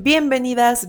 Bienvenidas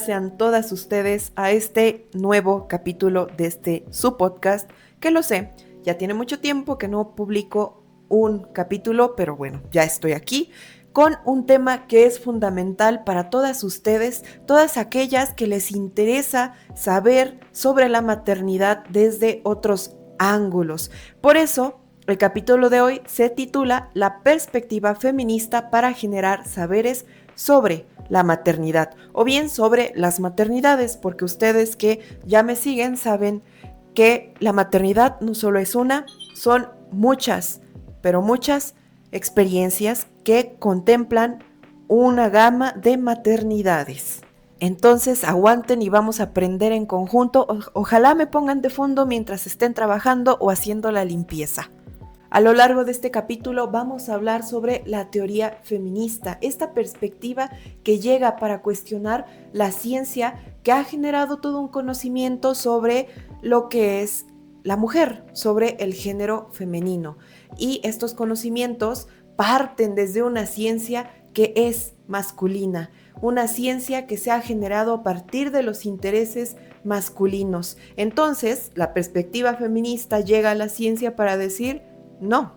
sean todas ustedes a este nuevo capítulo de su podcast, que lo sé, ya tiene mucho tiempo que no publico un capítulo, pero bueno, ya estoy aquí con un tema que es fundamental para todas ustedes, todas aquellas que les interesa saber sobre la maternidad desde otros ángulos. Por eso, el capítulo de hoy se titula La perspectiva feminista para generar saberes sobre la maternidad o bien sobre las maternidades, porque ustedes que ya me siguen saben que la maternidad no solo es una, son muchas, pero muchas experiencias que contemplan una gama de maternidades. Entonces aguanten y vamos a aprender en conjunto. Ojalá me pongan de fondo mientras estén trabajando o haciendo la limpieza. A lo largo de este capítulo vamos a hablar sobre la teoría feminista, esta perspectiva que llega para cuestionar la ciencia que ha generado todo un conocimiento sobre lo que es la mujer, sobre el género femenino. Y estos conocimientos parten desde una ciencia que es masculina, una ciencia que se ha generado a partir de los intereses masculinos. Entonces, la perspectiva feminista llega a la ciencia para decir: no,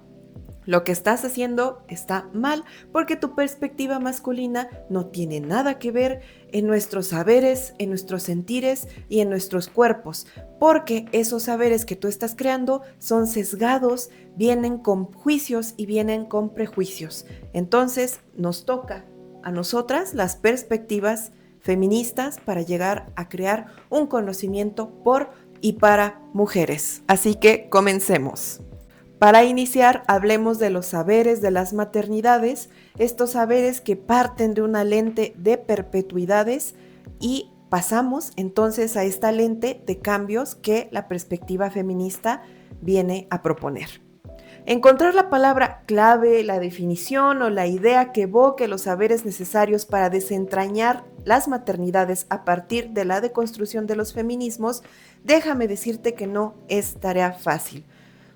lo que estás haciendo está mal porque tu perspectiva masculina no tiene nada que ver en nuestros saberes, en nuestros sentires y en nuestros cuerpos, porque esos saberes que tú estás creando son sesgados, vienen con juicios y vienen con prejuicios. Entonces nos toca a nosotras las perspectivas feministas para llegar a crear un conocimiento por y para mujeres. Así que comencemos. Para iniciar, hablemos de los saberes de las maternidades, estos saberes que parten de una lente de perpetuidades y pasamos entonces a esta lente de cambios que la perspectiva feminista viene a proponer. Encontrar la palabra clave, la definición o la idea que evoque los saberes necesarios para desentrañar las maternidades a partir de la deconstrucción de los feminismos, déjame decirte que no es tarea fácil.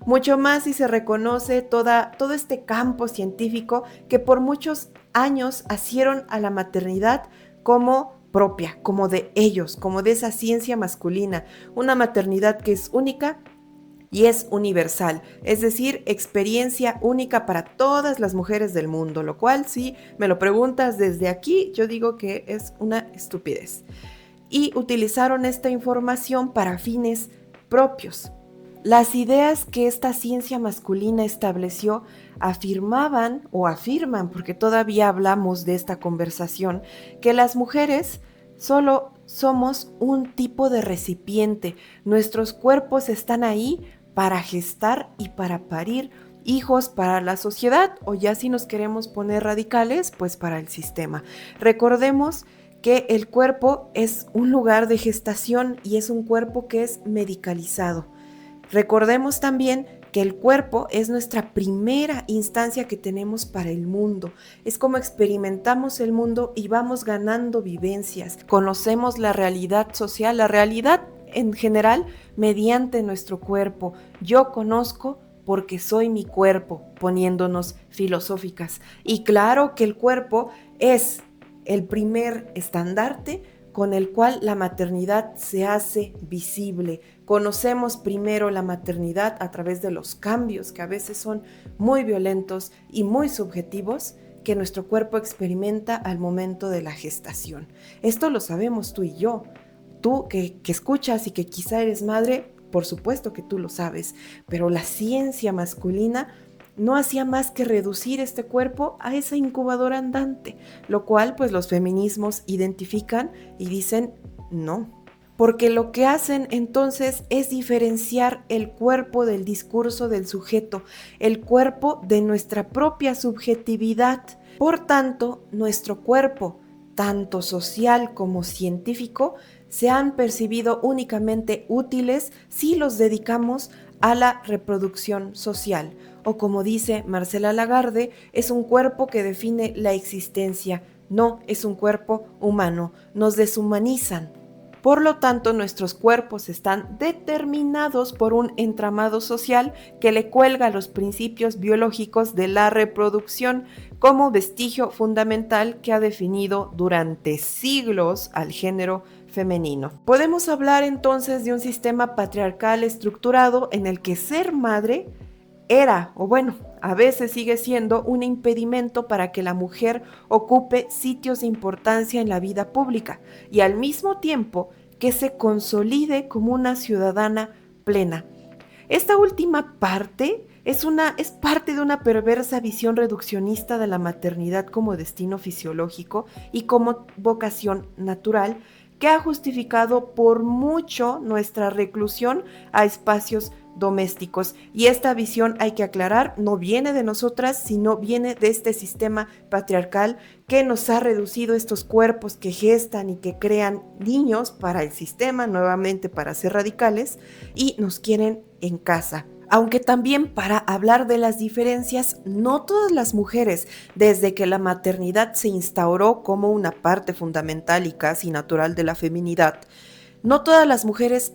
Mucho más si se reconoce todo este campo científico que por muchos años asieron a la maternidad como propia, como de ellos, como de esa ciencia masculina, una maternidad que es única y es universal, es decir, experiencia única para todas las mujeres del mundo, lo cual, si me lo preguntas desde aquí, yo digo que es una estupidez. Y utilizaron esta información para fines propios. Las ideas que esta ciencia masculina estableció afirmaban o afirman, porque todavía hablamos de esta conversación, que las mujeres solo somos un tipo de recipiente. Nuestros cuerpos están ahí para gestar y para parir hijos para la sociedad, o ya si nos queremos poner radicales, pues para el sistema. Recordemos que el cuerpo es un lugar de gestación y es un cuerpo que es medicalizado. Recordemos también que el cuerpo es nuestra primera instancia que tenemos para el mundo. Es como experimentamos el mundo y vamos ganando vivencias. Conocemos la realidad social, la realidad en general mediante nuestro cuerpo. Yo conozco porque soy mi cuerpo, poniéndonos filosóficas. Y claro que el cuerpo es el primer estandarte con el cual la maternidad se hace visible. Conocemos primero la maternidad a través de los cambios que a veces son muy violentos y muy subjetivos que nuestro cuerpo experimenta al momento de la gestación. Esto lo sabemos tú y yo. Tú que escuchas y que quizá eres madre, por supuesto que tú lo sabes, pero la ciencia masculina no hacía más que reducir este cuerpo a esa incubadora andante, lo cual pues los feminismos identifican y dicen no. Porque lo que hacen entonces es diferenciar el cuerpo del discurso del sujeto, el cuerpo de nuestra propia subjetividad. Por tanto, nuestro cuerpo, tanto social como científico, se han percibido únicamente útiles si los dedicamos a la reproducción social, o como dice Marcela Lagarde, es un cuerpo que define la existencia, no es un cuerpo humano, nos deshumanizan. Por lo tanto, nuestros cuerpos están determinados por un entramado social que le cuelga los principios biológicos de la reproducción como vestigio fundamental que ha definido durante siglos al género femenino. Podemos hablar entonces de un sistema patriarcal estructurado en el que ser madre era, o bueno, a veces sigue siendo un impedimento para que la mujer ocupe sitios de importancia en la vida pública y al mismo tiempo que se consolide como una ciudadana plena. Esta última parte es parte de una perversa visión reduccionista de la maternidad como destino fisiológico y como vocación natural que ha justificado por mucho nuestra reclusión a espacios domésticos. Y esta visión, hay que aclarar, no viene de nosotras, sino viene de este sistema patriarcal que nos ha reducido estos cuerpos que gestan y que crean niños para el sistema, nuevamente para ser radicales, y nos quieren en casa. Aunque también para hablar de las diferencias, no todas las mujeres, desde que la maternidad se instauró como una parte fundamental y casi natural de la feminidad, no todas las mujeres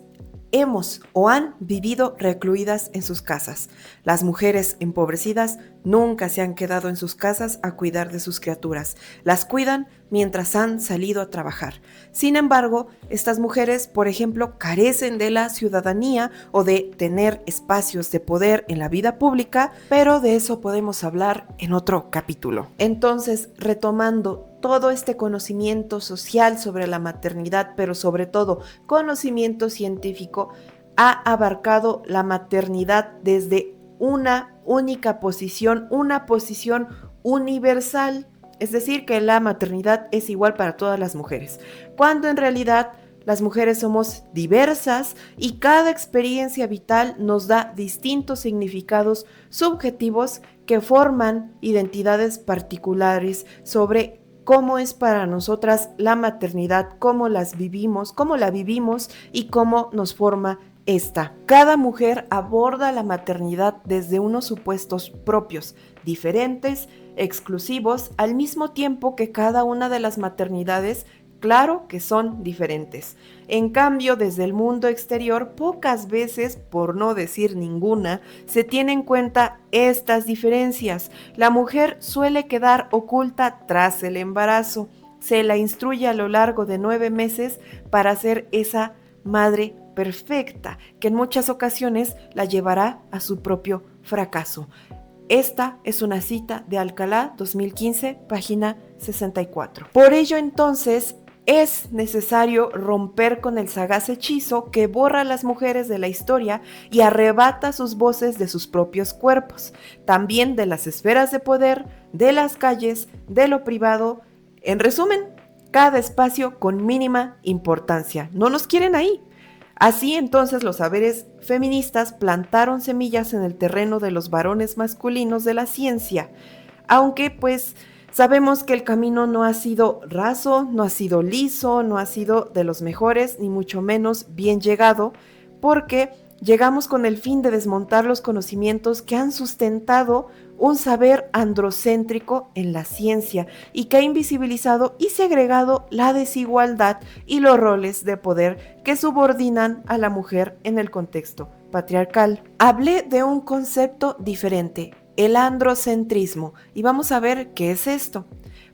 hemos o han vivido recluidas en sus casas. Las mujeres empobrecidas nunca se han quedado en sus casas a cuidar de sus criaturas. Las cuidan mientras han salido a trabajar. Sin embargo, estas mujeres, por ejemplo, carecen de la ciudadanía o de tener espacios de poder en la vida pública, pero de eso podemos hablar en otro capítulo. Entonces, retomando todo este conocimiento social sobre la maternidad, pero sobre todo conocimiento científico, ha abarcado la maternidad desde una única posición, una posición universal, es decir, que la maternidad es igual para todas las mujeres, cuando en realidad las mujeres somos diversas y cada experiencia vital nos da distintos significados subjetivos que forman identidades particulares sobre cómo es para nosotras la maternidad, cómo la vivimos y cómo nos forma esta. Cada mujer aborda la maternidad desde unos supuestos propios, diferentes, exclusivos, al mismo tiempo que cada una de las maternidades, claro que son diferentes. En cambio, desde el mundo exterior, pocas veces, por no decir ninguna, se tiene en cuenta estas diferencias. La mujer suele quedar oculta tras el embarazo. Se la instruye a lo largo de 9 meses para ser esa madre perfecta, que en muchas ocasiones la llevará a su propio fracaso. Esta es una cita de Alcalá, 2015, página 64. Por ello, entonces, es necesario romper con el sagaz hechizo que borra a las mujeres de la historia y arrebata sus voces de sus propios cuerpos, también de las esferas de poder, de las calles, de lo privado. En resumen, cada espacio con mínima importancia. No nos quieren ahí. Así entonces los saberes feministas plantaron semillas en el terreno de los varones masculinos de la ciencia, aunque pues sabemos que el camino no ha sido raso, no ha sido liso, no ha sido de los mejores, ni mucho menos bien llegado, porque llegamos con el fin de desmontar los conocimientos que han sustentado un saber androcéntrico en la ciencia y que ha invisibilizado y segregado la desigualdad y los roles de poder que subordinan a la mujer en el contexto patriarcal. Hablé de un concepto diferente, el androcentrismo, y vamos a ver qué es esto.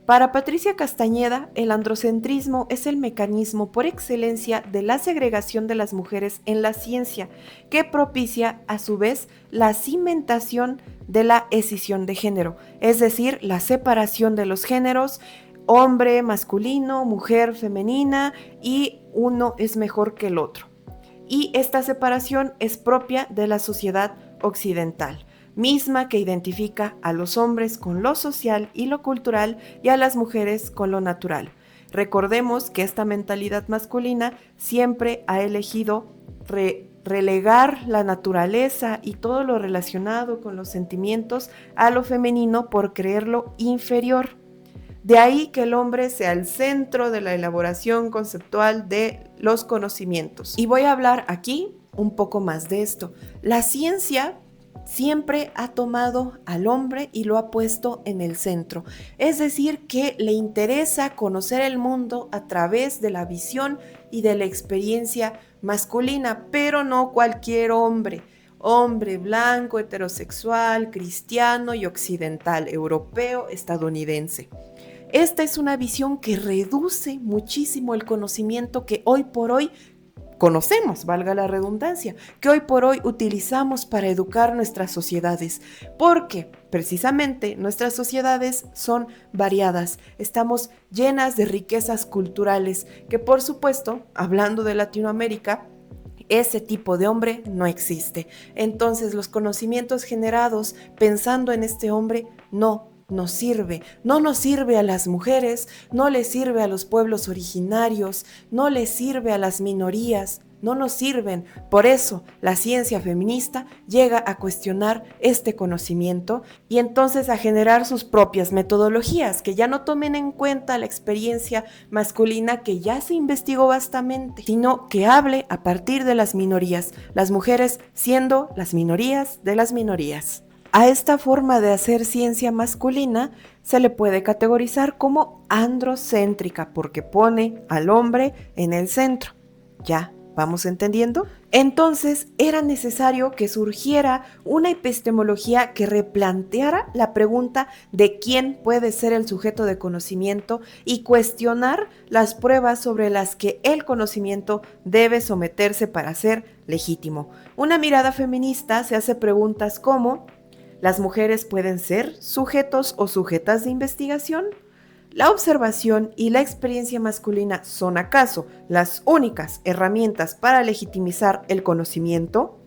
Para Patricia Castañeda, el androcentrismo es el mecanismo por excelencia de la segregación de las mujeres en la ciencia, que propicia a su vez la cimentación de la escisión de género, es decir, la separación de los géneros, hombre masculino, mujer femenina, y uno es mejor que el otro. Y esta separación es propia de la sociedad occidental, misma que identifica a los hombres con lo social y lo cultural y a las mujeres con lo natural. Recordemos que esta mentalidad masculina siempre ha elegido relegar la naturaleza y todo lo relacionado con los sentimientos a lo femenino por creerlo inferior. De ahí que el hombre sea el centro de la elaboración conceptual de los conocimientos. Y voy a hablar aquí un poco más de esto. La ciencia siempre ha tomado al hombre y lo ha puesto en el centro. Es decir, que le interesa conocer el mundo a través de la visión y de la experiencia masculina, pero no cualquier hombre. Hombre blanco, heterosexual, cristiano y occidental, europeo, estadounidense. Esta es una visión que reduce muchísimo el conocimiento que hoy por hoy conocemos, valga la redundancia, que hoy por hoy utilizamos para educar nuestras sociedades, porque precisamente nuestras sociedades son variadas, estamos llenas de riquezas culturales, que por supuesto, hablando de Latinoamérica, ese tipo de hombre no existe. Entonces los conocimientos generados pensando en este hombre no nos sirve, no nos sirve a las mujeres, no les sirve a los pueblos originarios, no les sirve a las minorías, no nos sirven. Por eso la ciencia feminista llega a cuestionar este conocimiento y entonces a generar sus propias metodologías que ya no tomen en cuenta la experiencia masculina que ya se investigó vastamente, sino que hable a partir de las minorías, las mujeres siendo las minorías de las minorías. A esta forma de hacer ciencia masculina se le puede categorizar como androcéntrica porque pone al hombre en el centro. ¿Ya vamos entendiendo? Entonces era necesario que surgiera una epistemología que replanteara la pregunta de quién puede ser el sujeto de conocimiento y cuestionar las pruebas sobre las que el conocimiento debe someterse para ser legítimo. Una mirada feminista se hace preguntas como: ¿las mujeres pueden ser sujetos o sujetas de investigación? ¿La observación y la experiencia masculina son acaso las únicas herramientas para legitimizar el conocimiento?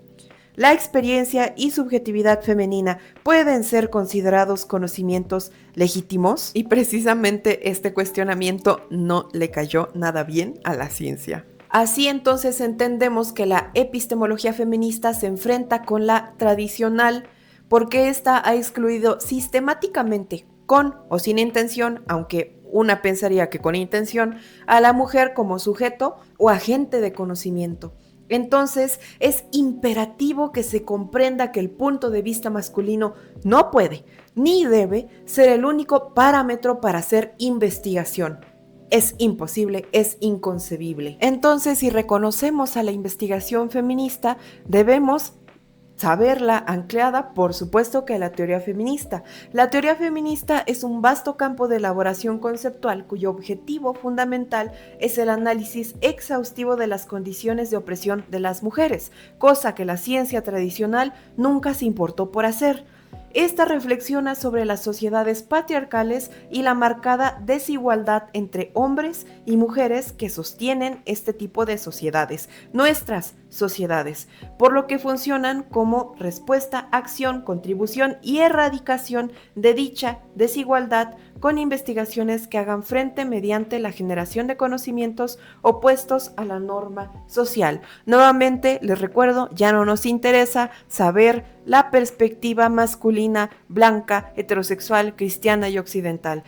¿La experiencia y subjetividad femenina pueden ser considerados conocimientos legítimos? Y precisamente este cuestionamiento no le cayó nada bien a la ciencia. Así entonces entendemos que la epistemología feminista se enfrenta con la tradicional porque ésta ha excluido sistemáticamente, con o sin intención, aunque una pensaría que con intención, a la mujer como sujeto o agente de conocimiento. Entonces es imperativo que se comprenda que el punto de vista masculino no puede ni debe ser el único parámetro para hacer investigación. Es imposible, es inconcebible. Entonces, si reconocemos a la investigación feminista, debemos saberla anclada, por supuesto, que la teoría feminista. La teoría feminista es un vasto campo de elaboración conceptual cuyo objetivo fundamental es el análisis exhaustivo de las condiciones de opresión de las mujeres, cosa que la ciencia tradicional nunca se importó por hacer. Esta reflexiona sobre las sociedades patriarcales y la marcada desigualdad entre hombres y mujeres que sostienen este tipo de sociedades, nuestras sociedades, por lo que funcionan como respuesta, acción, contribución y erradicación de dicha desigualdad con investigaciones que hagan frente mediante la generación de conocimientos opuestos a la norma social. Nuevamente, les recuerdo, ya no nos interesa saber la perspectiva masculina, blanca, heterosexual, cristiana y occidental.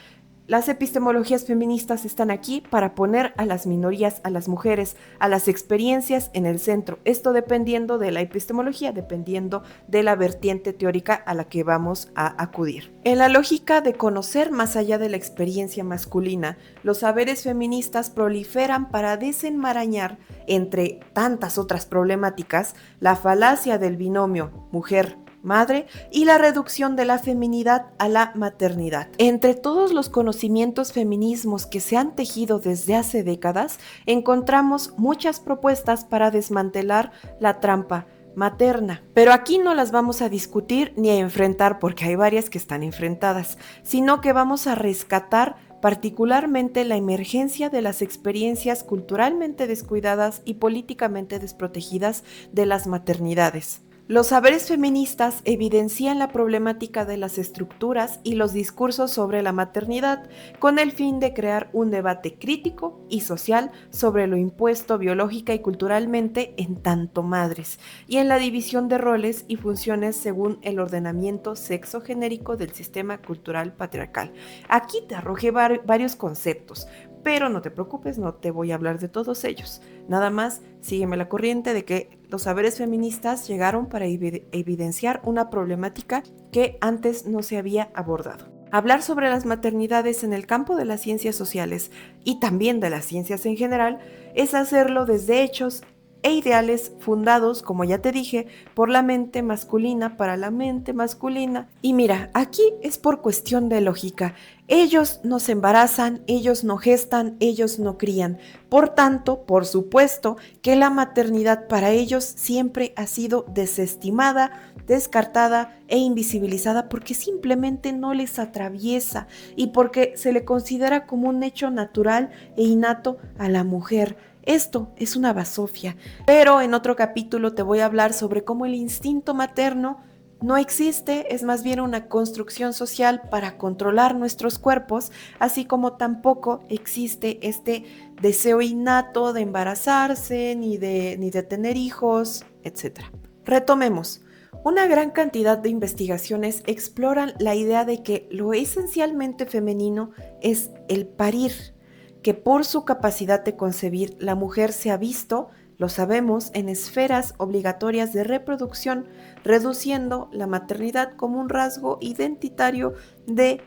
Las epistemologías feministas están aquí para poner a las minorías, a las mujeres, a las experiencias en el centro. Esto dependiendo de la epistemología, dependiendo de la vertiente teórica a la que vamos a acudir. En la lógica de conocer más allá de la experiencia masculina, los saberes feministas proliferan para desenmarañar, entre tantas otras problemáticas, la falacia del binomio mujer madre y la reducción de la feminidad a la maternidad. Entre todos los conocimientos feminismos que se han tejido desde hace décadas, encontramos muchas propuestas para desmantelar la trampa materna. Pero aquí no las vamos a discutir ni a enfrentar porque hay varias que están enfrentadas, sino que vamos a rescatar particularmente la emergencia de las experiencias culturalmente descuidadas y políticamente desprotegidas de las maternidades. Los saberes feministas evidencian la problemática de las estructuras y los discursos sobre la maternidad con el fin de crear un debate crítico y social sobre lo impuesto biológica y culturalmente en tanto madres y en la división de roles y funciones según el ordenamiento sexogenérico del sistema cultural patriarcal. Aquí te arrojé varios conceptos. pero no te preocupes, no te voy a hablar de todos ellos. Nada más sígueme la corriente de que los saberes feministas llegaron para evidenciar una problemática que antes no se había abordado. Hablar sobre las maternidades en el campo de las ciencias sociales y también de las ciencias en general es hacerlo desde hechos e ideales fundados, como ya te dije, por la mente masculina para la mente masculina. Y mira, aquí es por cuestión de lógica. Ellos no se embarazan, ellos no gestan, ellos no crían. Por tanto, por supuesto que la maternidad para ellos siempre ha sido desestimada, descartada e invisibilizada porque simplemente no les atraviesa y porque se le considera como un hecho natural e innato a la mujer. Esto es una basofia, pero en otro capítulo te voy a hablar sobre cómo el instinto materno no existe, es más bien una construcción social para controlar nuestros cuerpos, así como tampoco existe este deseo innato de embarazarse, ni de tener hijos, etc. Retomemos. Una gran cantidad de investigaciones exploran la idea de que lo esencialmente femenino es el parir, que por su capacidad de concebir la mujer se ha visto, lo sabemos, en esferas obligatorias de reproducción, reduciendo la maternidad como un rasgo identitario de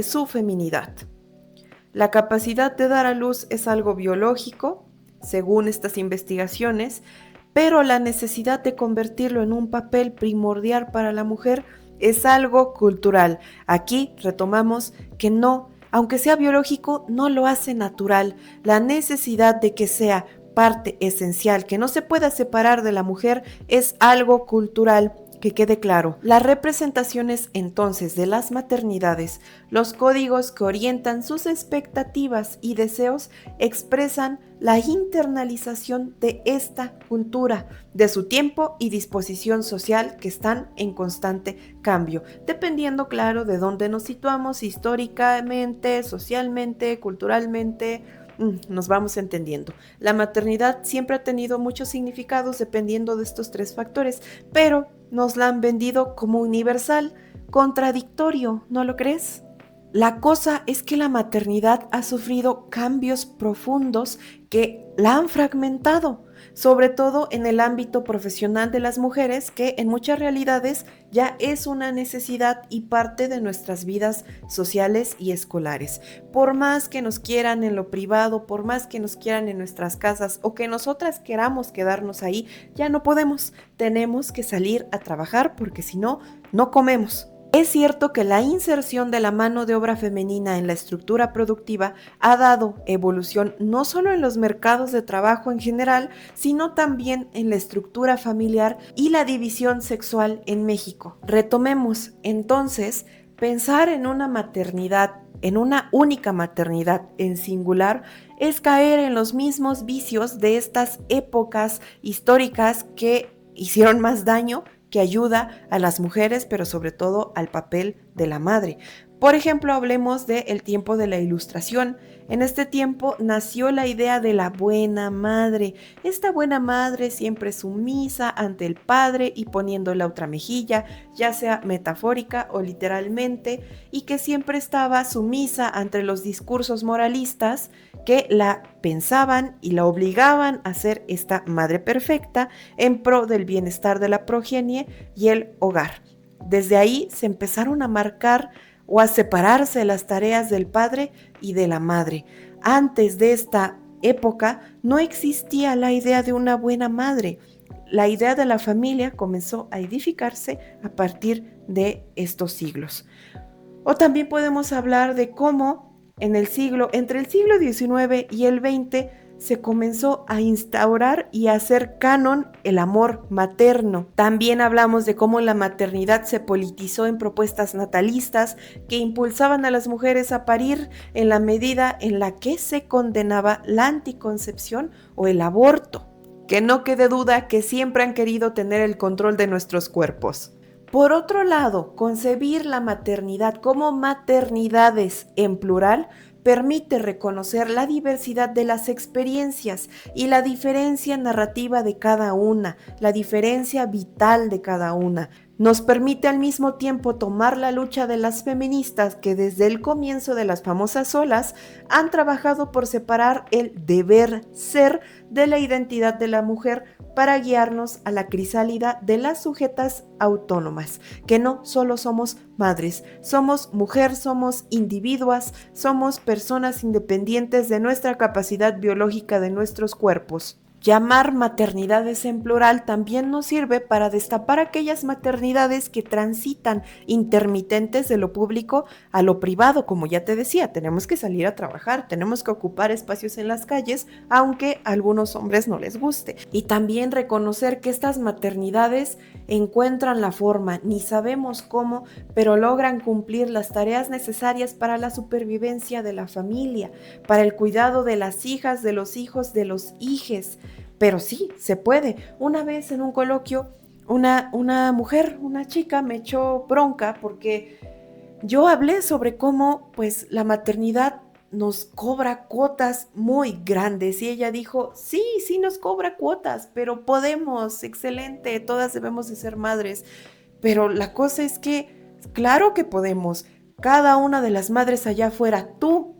su feminidad. La capacidad de dar a luz es algo biológico, según estas investigaciones, pero la necesidad de convertirlo en un papel primordial para la mujer es algo cultural. Aquí retomamos que no, aunque sea biológico, no lo hace natural. La necesidad de que sea parte esencial, que no se pueda separar de la mujer, es algo cultural. Que quede claro, las representaciones entonces de las maternidades, los códigos que orientan sus expectativas y deseos expresan la internalización de esta cultura, de su tiempo y disposición social que están en constante cambio, dependiendo, claro, de dónde nos situamos históricamente, socialmente, culturalmente. Nos vamos entendiendo. La maternidad siempre ha tenido muchos significados dependiendo de estos tres factores, pero nos la han vendido como universal, contradictorio, ¿no lo crees? La cosa es que la maternidad ha sufrido cambios profundos que la han fragmentado, sobre todo en el ámbito profesional de las mujeres, que en muchas realidades ya es una necesidad y parte de nuestras vidas sociales y escolares. Por más que nos quieran en lo privado, por más que nos quieran en nuestras casas o que nosotras queramos quedarnos ahí, ya no podemos. Tenemos que salir a trabajar porque si no, no comemos. Es cierto que la inserción de la mano de obra femenina en la estructura productiva ha dado evolución no solo en los mercados de trabajo en general, sino también en la estructura familiar y la división sexual en México. Retomemos, entonces, pensar en una maternidad, en una única maternidad en singular, es caer en los mismos vicios de estas épocas históricas que hicieron más daño que ayuda a las mujeres, pero sobre todo al papel de la madre. Por ejemplo, hablemos del tiempo de la Ilustración. En este tiempo nació la idea de la buena madre. Esta buena madre siempre sumisa ante el padre y poniendo la otra mejilla, ya sea metafórica o literalmente, y que siempre estaba sumisa ante los discursos moralistas que la pensaban y la obligaban a ser esta madre perfecta en pro del bienestar de la progenie y el hogar. Desde ahí se empezaron a marcar o a separarse las tareas del padre y de la madre. Antes de esta época no existía la idea de una buena madre. La idea de la familia comenzó a edificarse a partir de estos siglos. O también podemos hablar de cómo entre el siglo XIX y el XX se comenzó a instaurar y a hacer canon el amor materno. También hablamos de cómo la maternidad se politizó en propuestas natalistas que impulsaban a las mujeres a parir en la medida en la que se condenaba la anticoncepción o el aborto. Que no quede duda que siempre han querido tener el control de nuestros cuerpos. Por otro lado, concebir la maternidad como maternidades en plural permite reconocer la diversidad de las experiencias y la diferencia narrativa de cada una, la diferencia vital de cada una. Nos permite al mismo tiempo tomar la lucha de las feministas que desde el comienzo de las famosas olas han trabajado por separar el deber ser de la identidad de la mujer para guiarnos a la crisálida de las sujetas autónomas, que no solo somos madres, somos mujer, somos individuas, somos personas independientes de nuestra capacidad biológica de nuestros cuerpos. Llamar maternidades en plural también nos sirve para destapar aquellas maternidades que transitan intermitentes de lo público a lo privado. Como ya te decía, tenemos que salir a trabajar, tenemos que ocupar espacios en las calles, aunque a algunos hombres no les guste. Y también reconocer que estas maternidades encuentran la forma, ni sabemos cómo, pero logran cumplir las tareas necesarias para la supervivencia de la familia, para el cuidado de las hijas, de los hijos, de los hijes. Pero sí, se puede. Una vez en un coloquio, una mujer, una chica me echó bronca porque yo hablé sobre cómo pues la maternidad nos cobra cuotas muy grandes y ella dijo, sí, sí nos cobra cuotas, pero podemos, excelente, todas debemos de ser madres. Pero la cosa es que, claro que podemos, cada una de las madres allá afuera, tú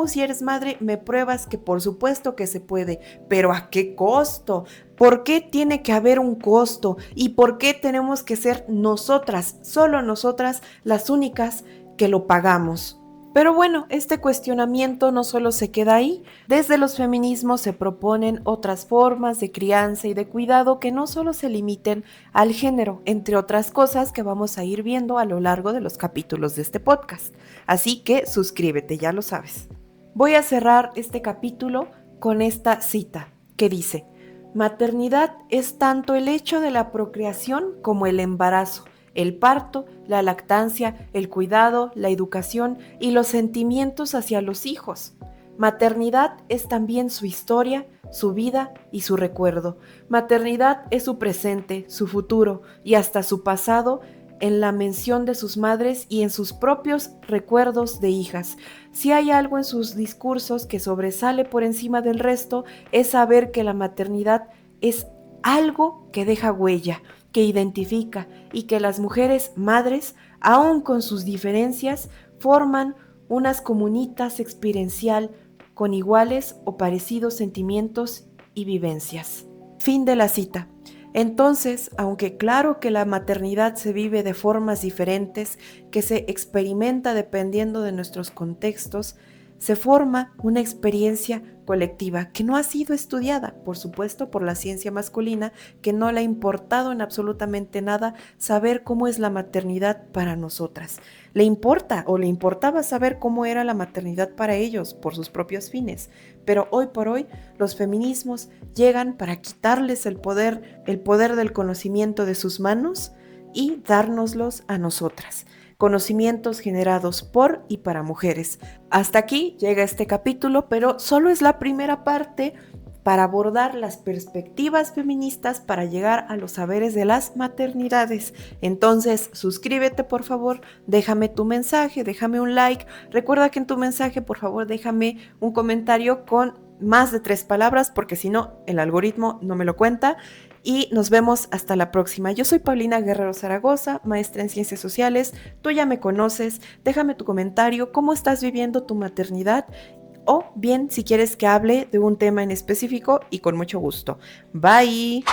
si eres madre me pruebas que por supuesto que se puede, pero ¿a qué costo? ¿Por qué tiene que haber un costo? ¿Y por qué tenemos que ser nosotras, solo nosotras, las únicas que lo pagamos? Pero bueno, este cuestionamiento no solo se queda ahí. Desde los feminismos se proponen otras formas de crianza y de cuidado que no solo se limiten al género, entre otras cosas que vamos a ir viendo a lo largo de los capítulos de este podcast. Así que suscríbete, ya lo sabes. Voy a cerrar este capítulo con esta cita que dice: maternidad es tanto el hecho de la procreación como el embarazo, el parto, la lactancia, el cuidado, la educación y los sentimientos hacia los hijos. Maternidad es también su historia, su vida y su recuerdo. Maternidad es su presente, su futuro y hasta su pasado en la mención de sus madres y en sus propios recuerdos de hijas. Si hay algo en sus discursos que sobresale por encima del resto, es saber que la maternidad es algo que deja huella, que identifica y que las mujeres madres, aun con sus diferencias, forman unas comunitas experiencial con iguales o parecidos sentimientos y vivencias. Fin de la cita. Entonces, aunque claro que la maternidad se vive de formas diferentes, que se experimenta dependiendo de nuestros contextos, se forma una experiencia colectiva que no ha sido estudiada, por supuesto, por la ciencia masculina, que no le ha importado en absolutamente nada saber cómo es la maternidad para nosotras. Le importa o le importaba saber cómo era la maternidad para ellos por sus propios fines, pero hoy por hoy los feminismos llegan para quitarles el poder del conocimiento de sus manos y dárnoslos a nosotras. Conocimientos generados por y para mujeres. Hasta aquí llega este capítulo, pero solo es la primera parte para abordar las perspectivas feministas para llegar a los saberes de las maternidades. Entonces, suscríbete por favor, déjame tu mensaje, déjame un like. Recuerda que en tu mensaje, por favor, déjame un comentario con más de 3 palabras, porque si no, el algoritmo no me lo cuenta. Y nos vemos hasta la próxima. Yo soy Paulina Guerrero Zaragoza, maestra en Ciencias Sociales. Tú ya me conoces. Déjame tu comentario. ¿Cómo estás viviendo tu maternidad? O bien, si quieres que hable de un tema en específico, y con mucho gusto. Bye.